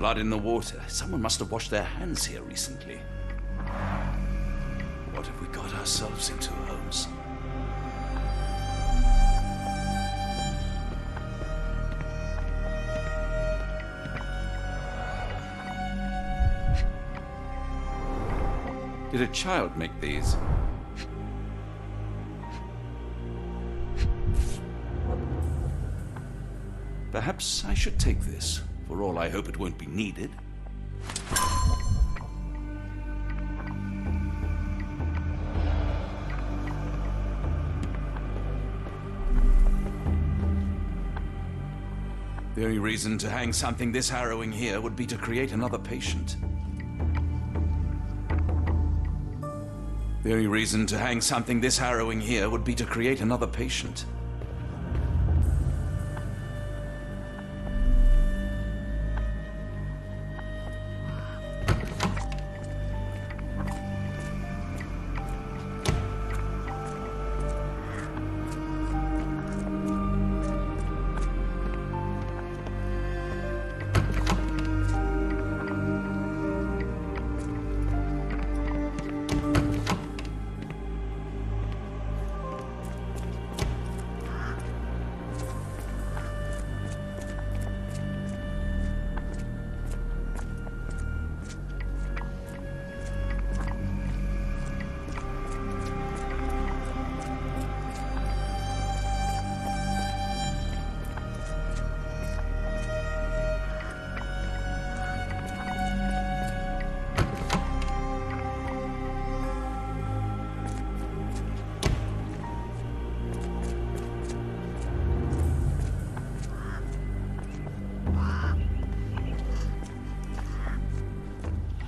Blood in the water. Someone must have washed their hands here recently. What have we got ourselves into, Holmes? Did a child make these? Perhaps I should take this. For all I hope it won't be needed. The only reason to hang something this harrowing here would be to create another patient. The only reason to hang something this harrowing here would be to create another patient.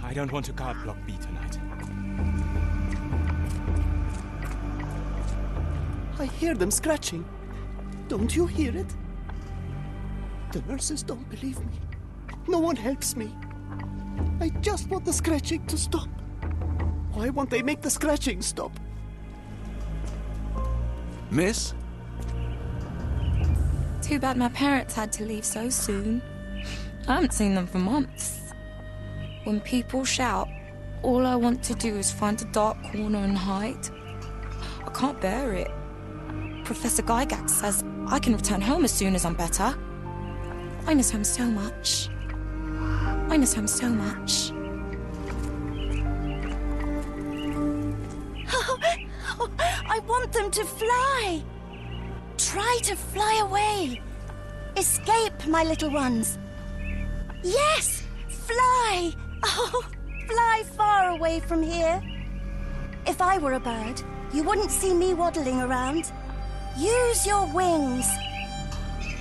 I don't want to guard Block B tonight. I hear them scratching. Don't you hear it? The nurses don't believe me. No one helps me. I just want the scratching to stop. Why won't they make the scratching stop? Miss? Too bad my parents had to leave so soon. I haven't seen them for months. When people shout, all I want to do is find a dark corner and hide. I can't bear it. Professor Gygax says I can return home as soon as I'm better. I miss home so much. I miss home so much. I want them to fly. Try to fly away. Escape, my little ones. Yes, fly. Oh, fly far away from here. If I were a bird, you wouldn't see me waddling around. Use your wings.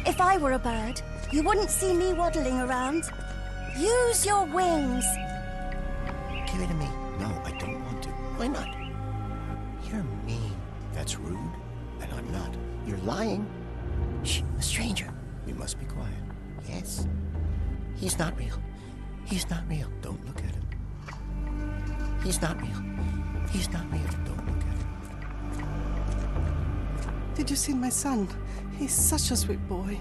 If I were a bird, you wouldn't see me waddling around. Use your wings. Give it to me. No, I don't want to. Why not? You're mean. That's rude. And I'm not. You're lying. Shh, a stranger. We must be quiet. Yes. He's not real. He's not real. Don't look at him. He's not real. He's not real. Don't look at him. Did you see my son? He's such a sweet boy.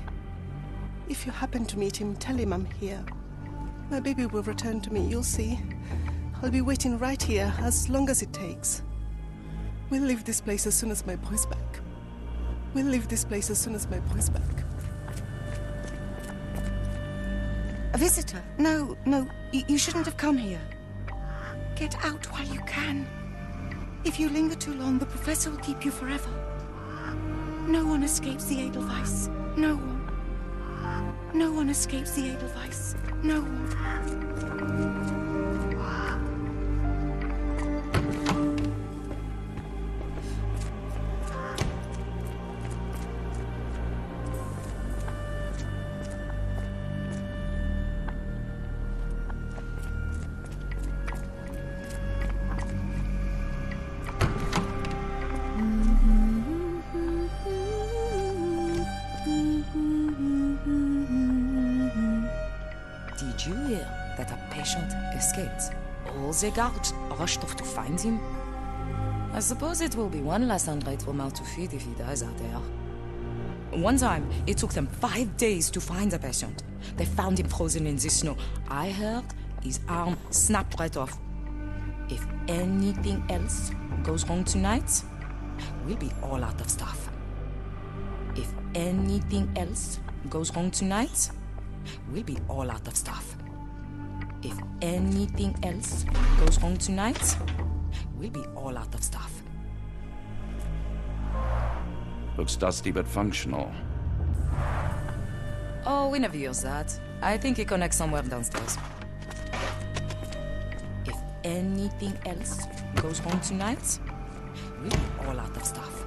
If you happen to meet him, tell him I'm here. My baby will return to me, you'll see. I'll be waiting right here as long as it takes. We'll leave this place as soon as my boy's back. We'll leave this place as soon as my boy's back. A visitor? No, you shouldn't have come here. Get out while you can. If you linger too long, the professor will keep you forever. No one escapes the Edelweiss. No one. No one escapes the Edelweiss. No one. Did you hear that a patient escaped? All the guards rushed off to find him. I suppose it will be one less hungry to mouth to feed if he dies out there. One time, it took them 5 days to find the patient. They found him frozen in the snow. I heard his arm snapped right off. If anything else goes wrong tonight, we'll be all out of stuff. If anything else goes wrong tonight, we'll be all out of stuff. If anything else goes wrong tonight, we'll be all out of stuff. Looks dusty but functional. Oh, we never use that. I think it connects somewhere downstairs. If anything else goes wrong tonight, we'll be all out of stuff.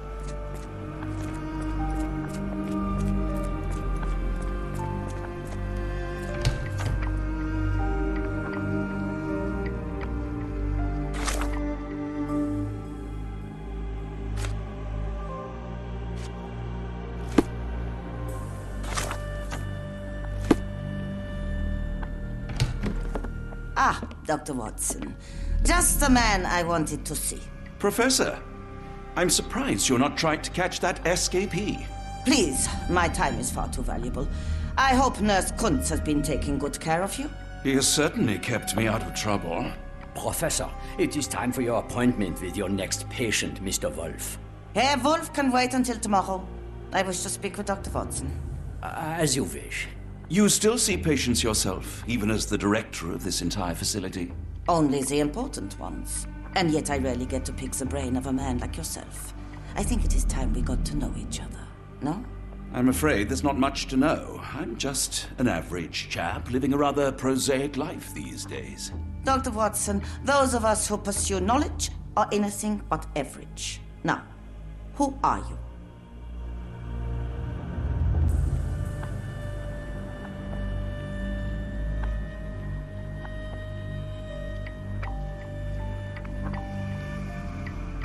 Ah, Dr. Watson. Just the man I wanted to see. Professor, I'm surprised you're not trying to catch that escapee. Please, my time is far too valuable. I hope Nurse Kuntz has been taking good care of you. He has certainly kept me out of trouble. Professor, it is time for your appointment with your next patient, Mr. Wolf. Herr Wolf can wait until tomorrow. I wish to speak with Dr. Watson. As you wish. You still see patients yourself, even as the director of this entire facility? Only the important ones. And yet I rarely get to pick the brain of a man like yourself. I think it is time we got to know each other, no? I'm afraid there's not much to know. I'm just an average chap living a rather prosaic life these days. Dr. Watson, those of us who pursue knowledge are anything but average. Now, who are you?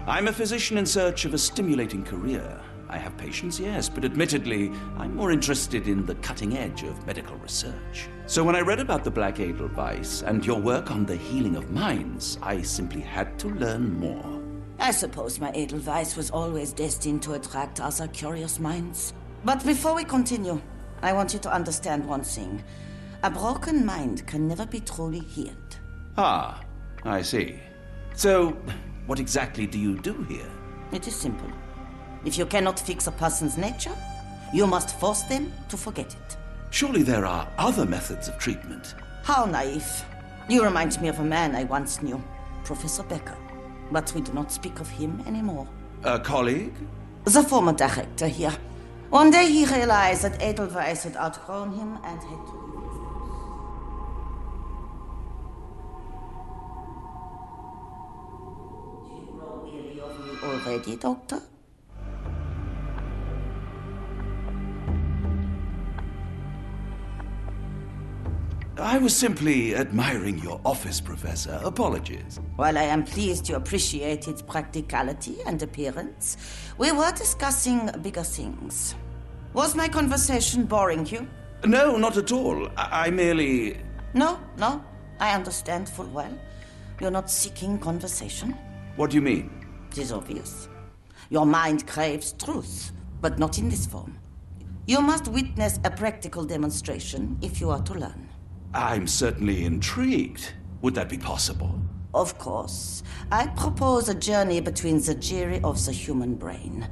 I'm a physician in search of a stimulating career. I have patients, yes, but admittedly, I'm more interested in the cutting edge of medical research. So when I read about the Black Edelweiss and your work on the healing of minds, I simply had to learn more. I suppose my Edelweiss was always destined to attract other curious minds. But before we continue, I want you to understand one thing. A broken mind can never be truly healed. Ah, I see. So, what exactly do you do here? It is simple. If you cannot fix a person's nature, you must force them to forget it. Surely there are other methods of treatment. How naive. You remind me of a man I once knew, Professor Becker. But we do not speak of him anymore. A colleague? The former director here. One day he realized that Edelweiss had outgrown him and had to leave his house. Do you grow weary of me already, Doctor? I was simply admiring your office, Professor. Apologies. While I am pleased you appreciate its practicality and appearance, we were discussing bigger things. Was my conversation boring you? No, not at all. I merely... No, I understand full well. You're not seeking conversation. What do you mean? It is obvious. Your mind craves truth, but not in this form. You must witness a practical demonstration if you are to learn. I'm certainly intrigued. Would that be possible? Of course. I propose a journey between the jury of the human brain.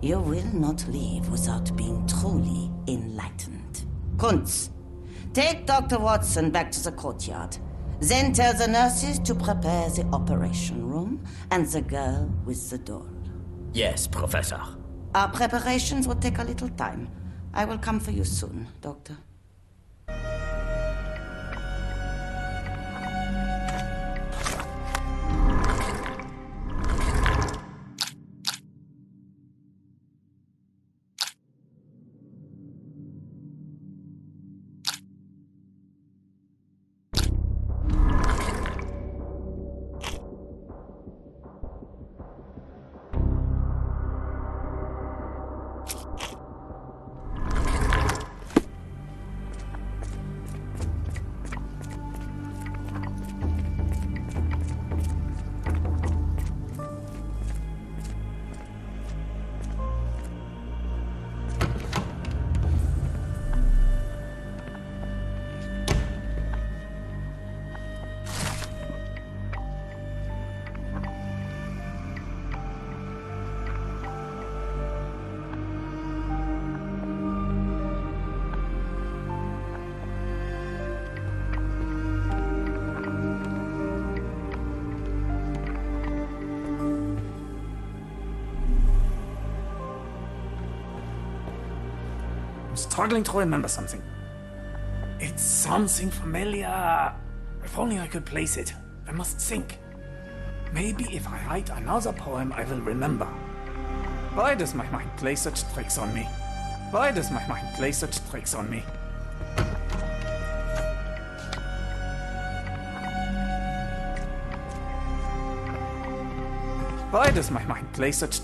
You will not leave without being truly enlightened. Kuntz, take Dr. Watson back to the courtyard. Then tell the nurses to prepare the operation room and the girl with the doll. Yes, Professor. Our preparations will take a little time. I will come for you soon, Doctor. struggling to remember something. It's something familiar. If only I could place it. I must think. Maybe if I write another poem, I will remember. Why does my mind play such tricks on me? Why does my mind play such tricks on me? Why does my mind play such...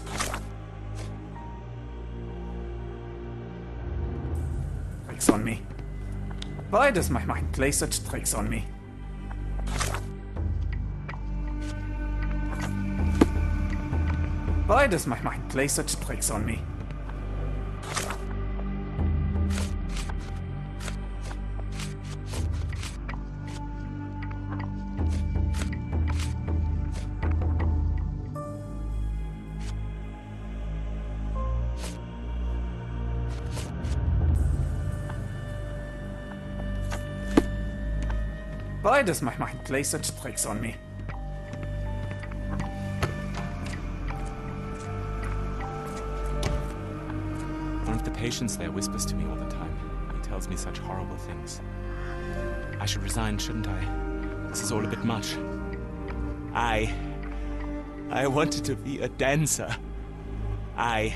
tricks on me? Why does my mind play such tricks on me? Why does my mind play such tricks on me? Why does my mind play such tricks on me? One of the patients there whispers to me all the time. He tells me such horrible things. I should resign, shouldn't I? This is all a bit much. I wanted to be a dancer. I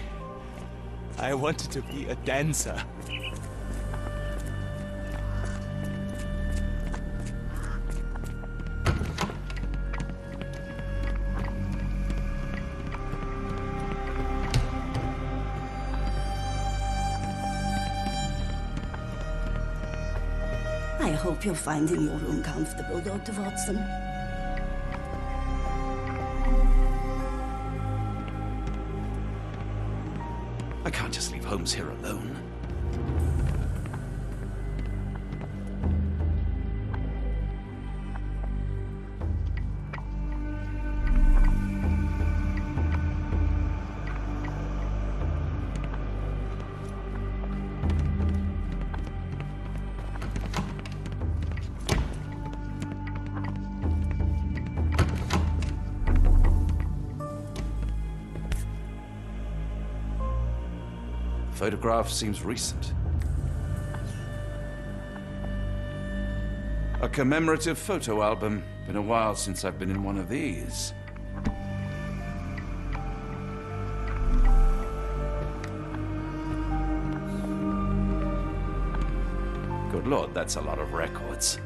wanted to be a dancer. I hope you're finding your room comfortable, Dr. Watson. I can't just leave Holmes here alone. Photograph seems recent. A commemorative photo album. Been a while since I've been in one of these. Good Lord, that's a lot of records.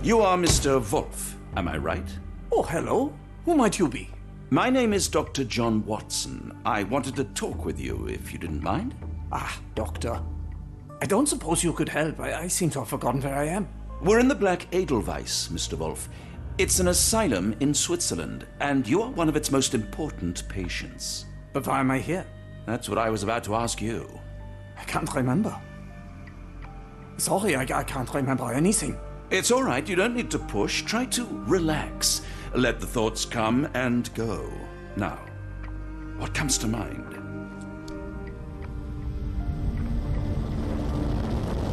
You are Mr. Wolf, am I right? Oh, hello. Who might you be? My name is Dr. John Watson. I wanted to talk with you, if you didn't mind. Ah, doctor. I don't suppose you could help. I seem to have forgotten where I am. We're in the Black Edelweiss, Mr. Wolf. It's an asylum in Switzerland, and you are one of its most important patients. But why am I here? That's what I was about to ask you. I can't remember. Sorry, I can't remember anything. It's all right, you don't need to push. Try to relax. Let the thoughts come and go. Now, what comes to mind?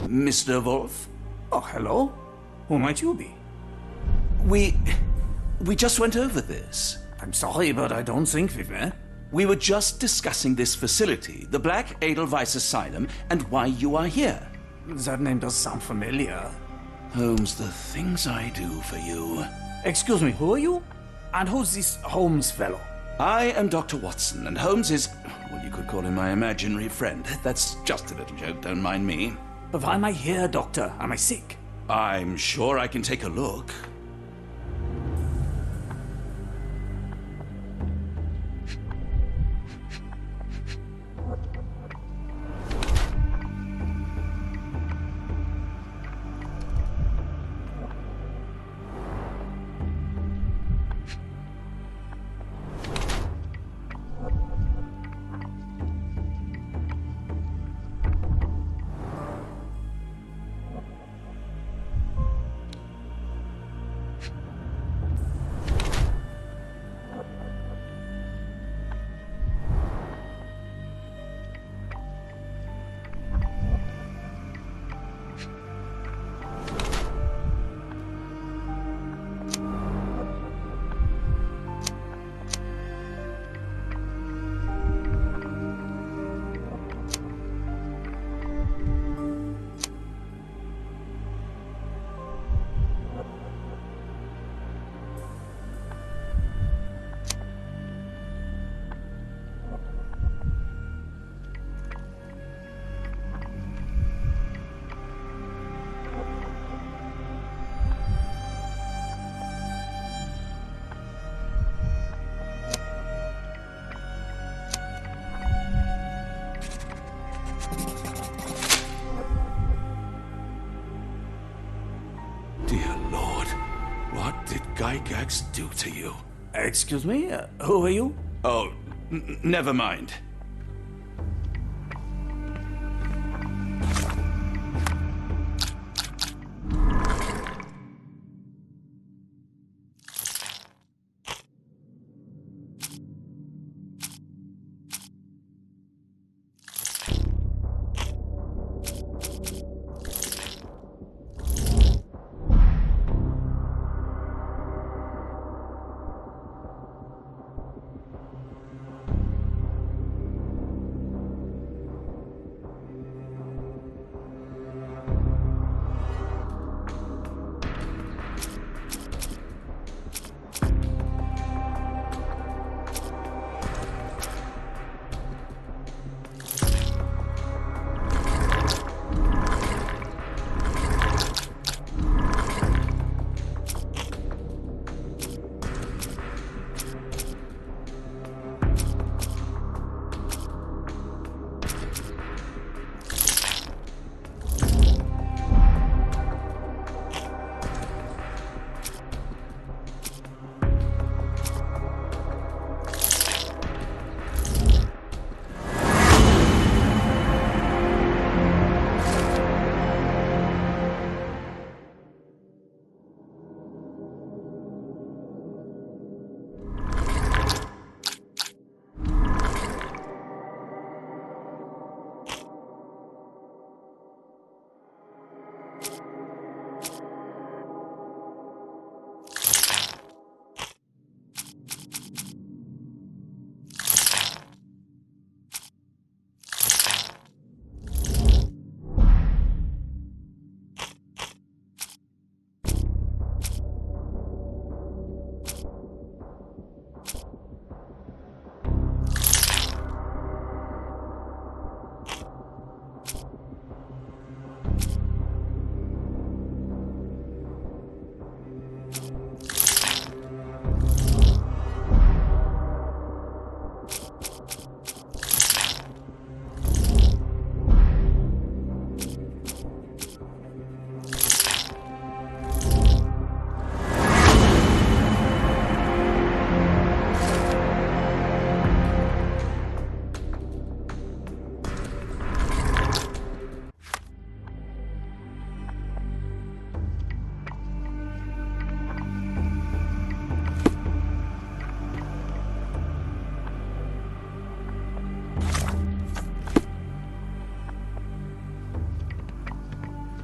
Mr. Wolf? Oh, hello. Who might you be? We just went over this. I'm sorry, but I don't think we've met. We were just discussing this facility, the Black Edelweiss Asylum, and why you are here. That name does sound familiar. Holmes, the things I do for you. Excuse me, who are you? And who's this Holmes fellow? I am Dr. Watson, and Holmes is, well, you could call him my imaginary friend. That's just a little joke, don't mind me. But why am I here, Doctor? Am I sick? I'm sure I can take a look. Gygax do to you? Excuse me? Who are you? Oh, never mind.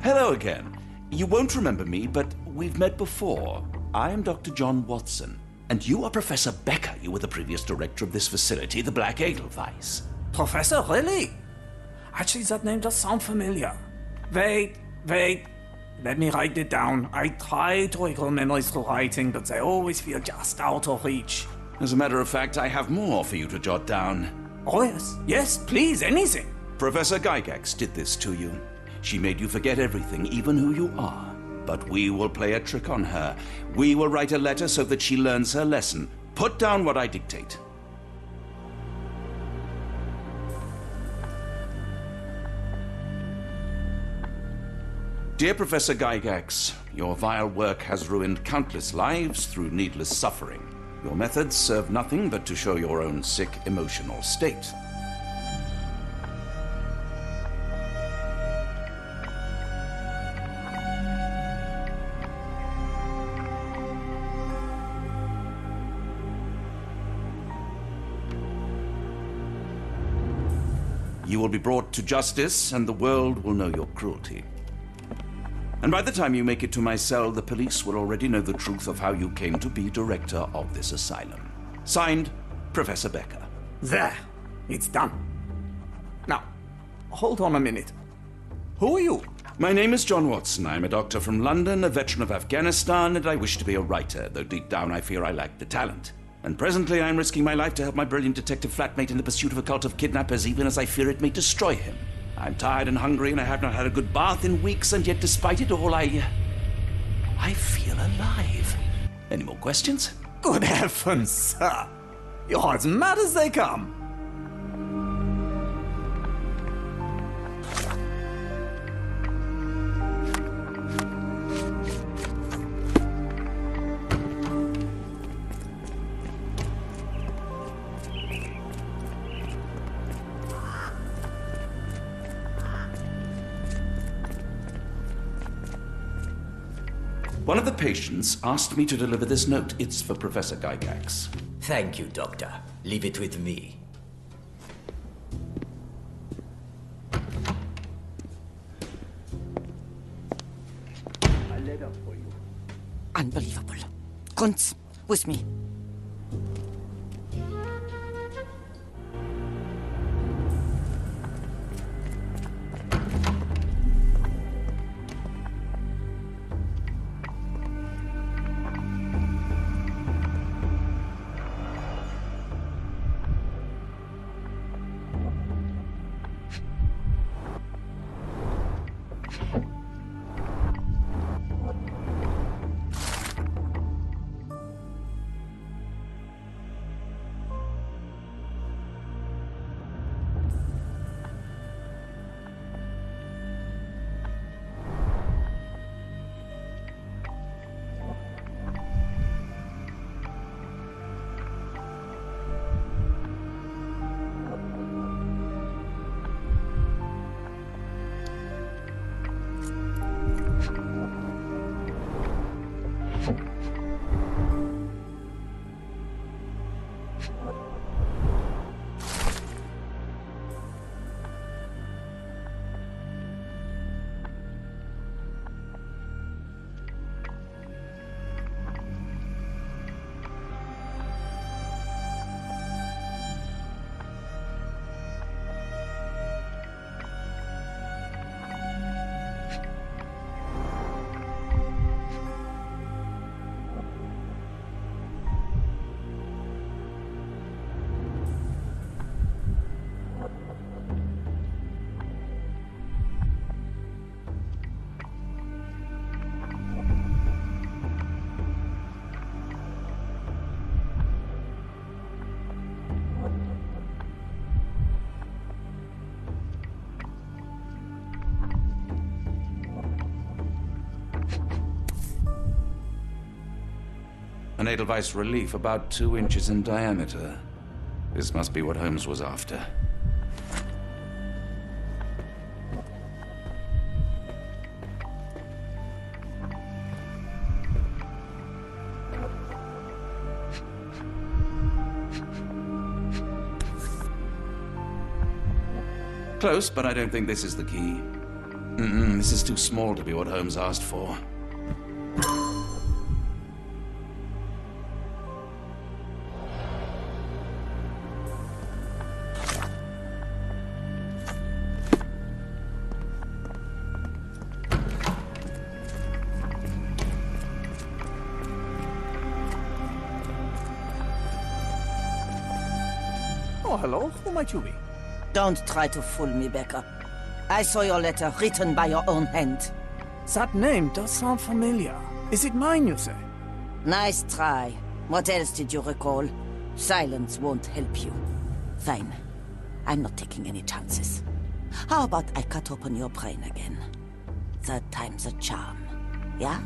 Hello again. You won't remember me, but we've met before. I am Dr. Johnem Watsonem, and you are Professor Becker. You were the previous director of this facility, the Black Edelweiss. Professor, really? Actually, that name does sound familiar. Wait. Let me write it down. I try to recall memories through writing, but they always feel just out of reach. As a matter of fact, I have more for you to jot down. Oh, yes. Yes, please, anything. Professor Gygax did this to you. She made you forget everything, even who you are. But we will play a trick on her. We will write a letter so that she learns her lesson. Put down what I dictate. Dear Professor Gygax, your vile work has ruined countless lives through needless suffering. Your methods serve nothing but to show your own sick emotional state. You will be brought to justice, and the world will know your cruelty. And by the time you make it to my cell, the police will already know the truth of how you came to be director of this asylum. Signed, Professor Becker. There. It's done. Now, hold on a minute. Who are you? My name is Johnem Watsonem. I'm a doctor from London, a veteran of Afghanistan, and I wish to be a writer, though deep down I fear I lack the talent. And presently I'm risking my life to help my brilliant detective flatmate in the pursuit of a cult of kidnappers, even as I fear it may destroy him. I'm tired and hungry, and I have not had a good bath in weeks, and yet despite it all, I feel alive. Any more questions? Good heavens, sir. You're as mad as they come. One of the patients asked me to deliver this note. It's for Professor Gygax. Thank you, Doctor. Leave it with me. A letter for you. Unbelievable. Kunz, with me. An Edelweiss relief about 2 inches in diameter. This must be what Holmes was after. Close, but I don't think this is the key. This is too small to be what Holmes asked for. Oh, hello. Who might you be? Don't try to fool me, Becker. I saw your letter written by your own hand. That name does sound familiar. Is it mine, you say? Nice try. What else did you recall? Silence won't help you. Fine. I'm not taking any chances. How about I cut open your brain again? Third time's a charm. Yeah?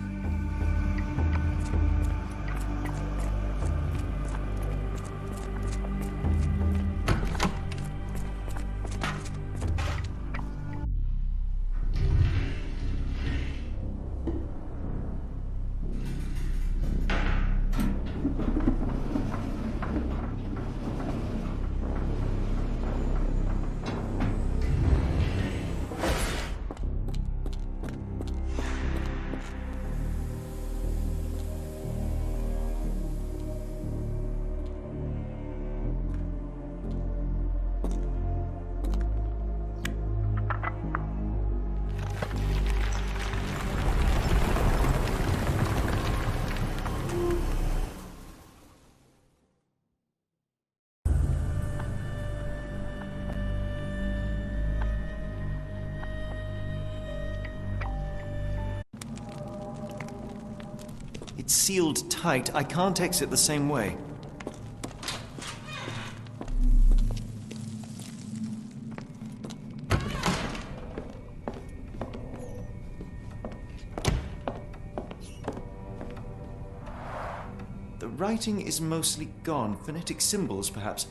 It's sealed tight. I can't exit the same way. The writing is mostly gone. Phonetic symbols, perhaps.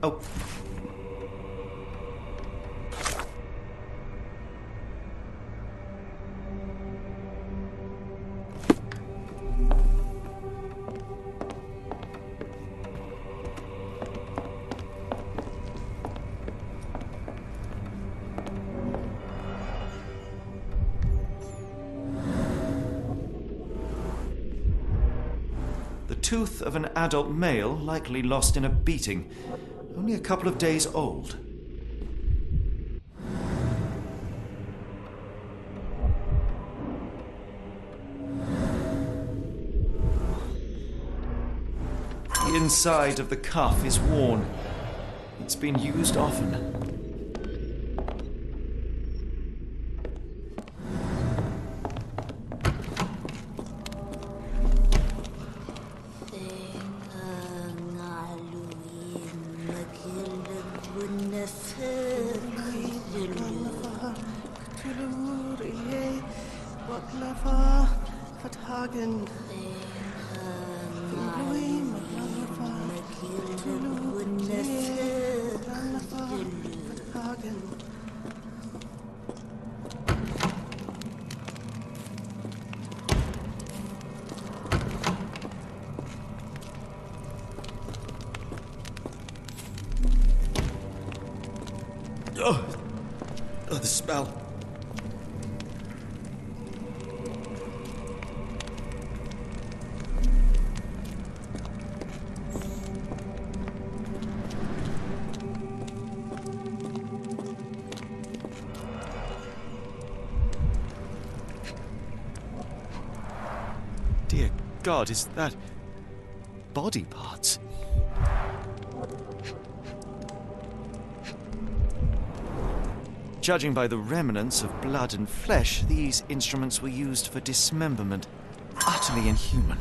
Oh. Tooth of an adult male, likely lost in a beating. Only a couple of days old. The inside of the cuff is worn. It's been used often. Oh, the smell. Dear God, is that body parts? Judging by the remnants of blood and flesh, these instruments were used for dismemberment. Utterly inhuman.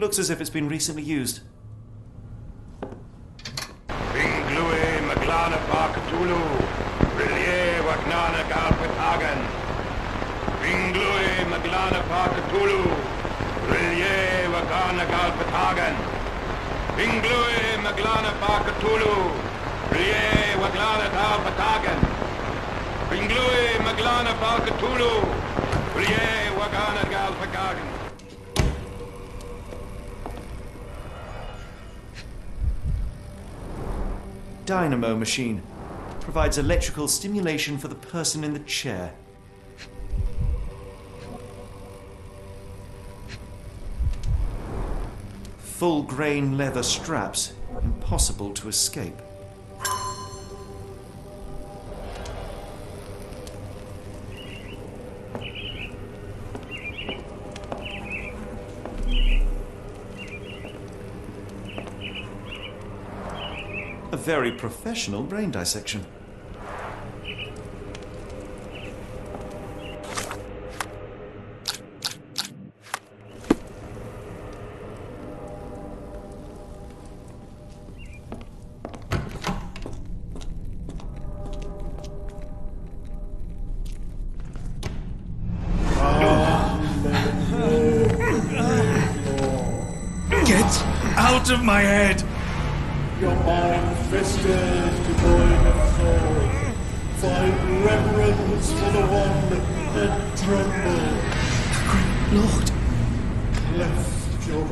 Looks as if it's been recently used. Dynamo machine. Provides electrical stimulation for the person in the chair. full-grain leather straps. Impossible to escape. A very professional brain dissection. Get out of my head! Your mind fisted, devoid of soul. Find reverence for the one and tremble. Lord! Cleft your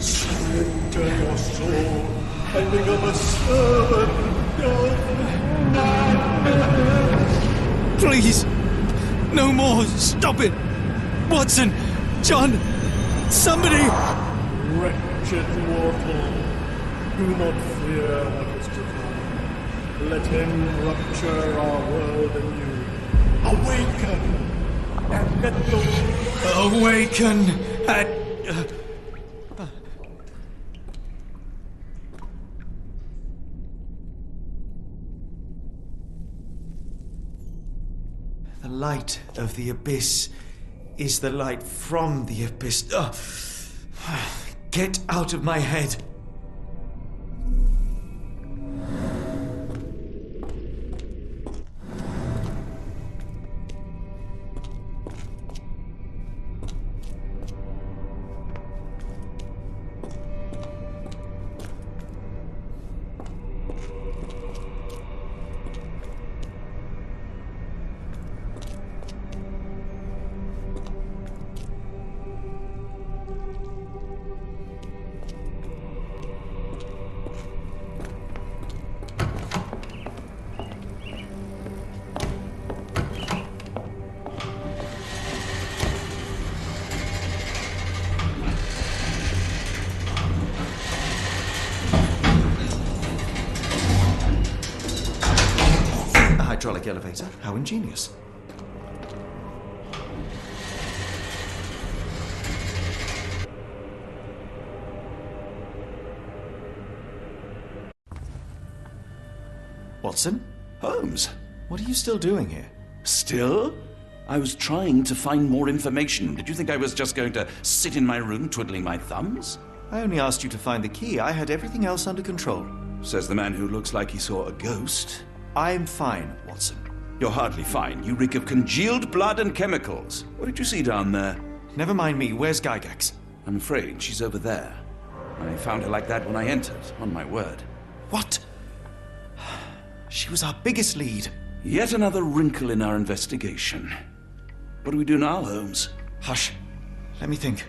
surrender your soul and become a servant of madness. Please! No more! Stop it! Watson! John! Somebody! Wretched mortal, do not fear what is to come. Let him rupture our world anew. Awaken! And let the... Awaken! The light of the abyss is the light from the abyss. Get out of my head! Hydraulic elevator. How ingenious. Watson? Holmes? What are you still doing here? Still? I was trying to find more information. Did you think I was just going to sit in my room twiddling my thumbs? I only asked you to find the key. I had everything else under control. Says the man who looks like he saw a ghost. I'm fine, Watson. You're hardly fine. You reek of congealed blood and chemicals. What did you see down there? Never mind me. Where's Gygax? I'm afraid she's over there. I found her like that when I entered, on my word. What? She was our biggest lead. Yet another wrinkle in our investigation. What do we do now, Holmes? Hush. Let me think.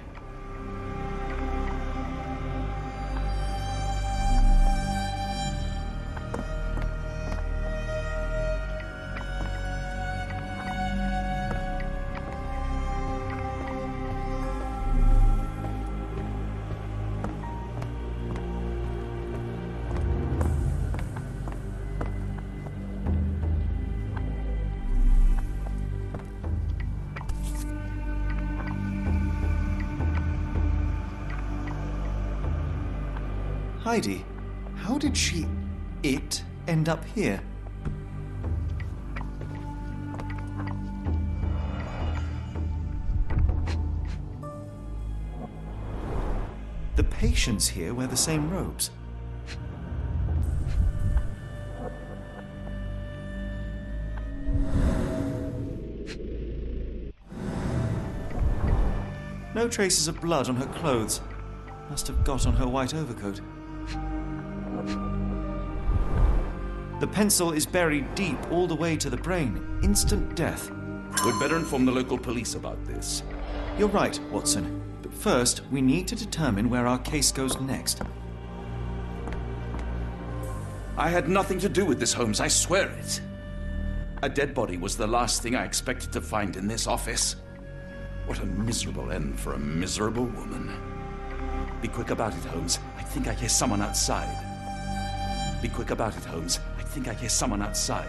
Heidi, how did it end up here? The patients here wear the same robes. No traces of blood on her clothes. Must have got on her white overcoat. The pencil is buried deep all the way to the brain. Instant death. We'd better inform the local police about this. You're right, Watson. But first, we need to determine where our case goes next. I had nothing to do with this, Holmes, I swear it. A dead body was the last thing I expected to find in this office. What a miserable end for a miserable woman. Be quick about it, Holmes. I think I hear someone outside. Be quick about it, Holmes. I think I hear someone outside.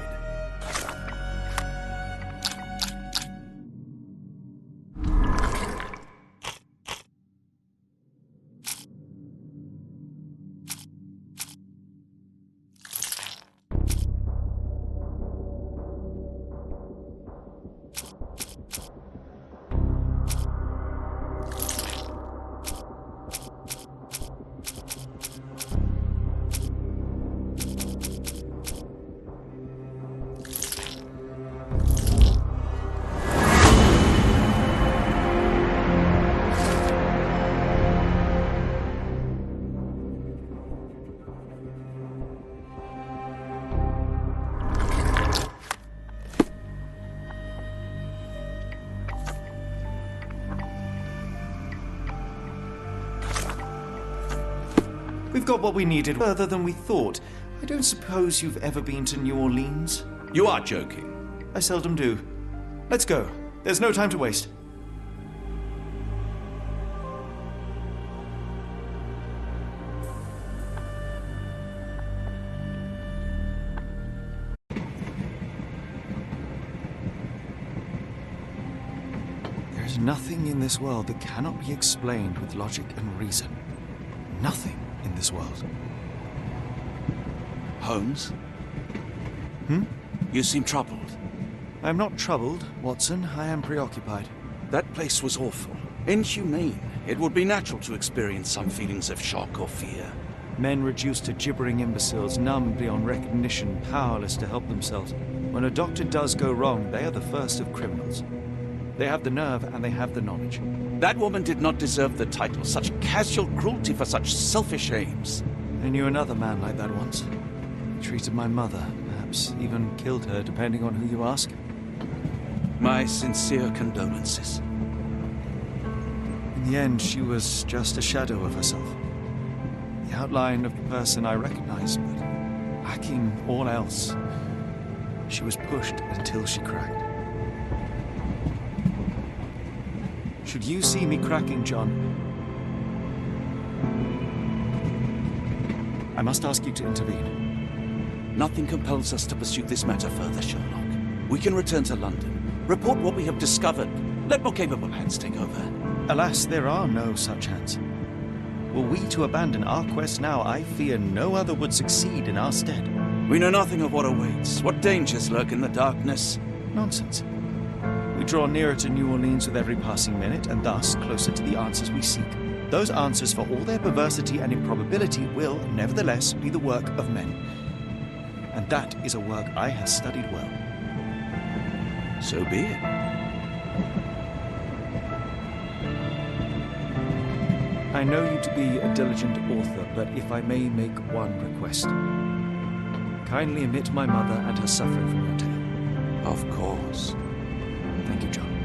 We've got what we needed further than we thought. I don't suppose you've ever been to New Orleans? You are joking. I seldom do. Let's go. There's no time to waste. There's nothing in this world that cannot be explained with logic and reason. Nothing in this world. Holmes? Hmm? You seem troubled. I am not troubled, Watson. I am preoccupied. That place was awful. Inhumane. It would be natural to experience some feelings of shock or fear. Men reduced to gibbering imbeciles, numb beyond recognition, powerless to help themselves. When a doctor does go wrong, they are the first of criminals. They have the nerve and they have the knowledge. That woman did not deserve the title. Such casual cruelty for such selfish aims. I knew another man like that once. He treated my mother, perhaps even killed her, depending on who you ask. My sincere condolences. In the end, she was just a shadow of herself. The outline of the person I recognized, but lacking all else. She was pushed until she cracked. Should you see me cracking, John, I must ask you to intervene. Nothing compels us to pursue this matter further, Sherlock. We can return to London, report what we have discovered. Let more capable hands take over. Alas, there are no such hands. Were we to abandon our quest now, I fear no other would succeed in our stead. We know nothing of what awaits, what dangers lurk in the darkness. Nonsense. We draw nearer to New Orleans with every passing minute, and thus closer to the answers we seek. Those answers, for all their perversity and improbability, will, nevertheless, be the work of men. And that is a work I have studied well. So be it. I know you to be a diligent author, but if I may make one request. Kindly omit my mother and her suffering from your tale. Of course. Thank you, John.